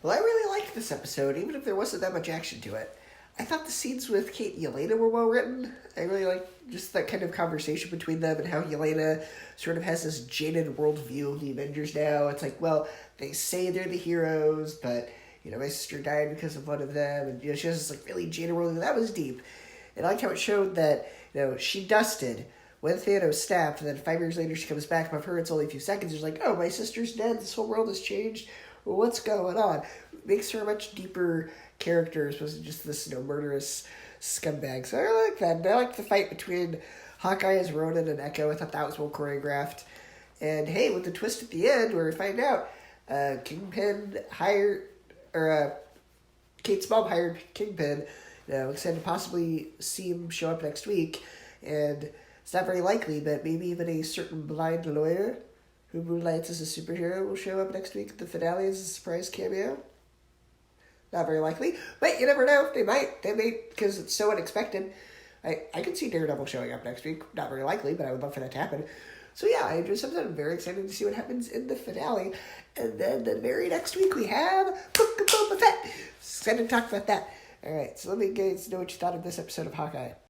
Well, I really liked this episode, even if there wasn't that much action to it. I thought the scenes with Kate and Yelena were well written. I really liked just that kind of conversation between them and how Yelena sort of has this jaded worldview of the Avengers now. It's like, well, they say they're the heroes, but, my sister died because of one of them. And, she has this, really jaded worldview. That was deep. And I liked how it showed that, she dusted when Thanos snapped, and then 5 years later she comes back, but for her it's only a few seconds. It's like, oh, my sister's dead, this whole world has changed. Well, what's going on? Makes her a much deeper character as opposed to just this, murderous scumbag. So I like that. And I like the fight between Hawkeye as Ronin and Echo. I thought that was well choreographed. And hey, with the twist at the end where we find out Kingpin hired, or Kate's mom hired Kingpin, excited to possibly see him show up next week. And it's not very likely, but maybe even a certain blind lawyer who moonlights as a superhero will show up next week at the finale as a surprise cameo. Not very likely, but you never know. They might. They may, because it's so unexpected. I could see Daredevil showing up next week. Not very likely, but I would love for that to happen. So yeah, I enjoyed something. I'm very excited to see what happens in the finale. And then the very next week we have Book of Boba Fett. Excited to talk about that. All right, so let me guys know what you thought of this episode of Hawkeye.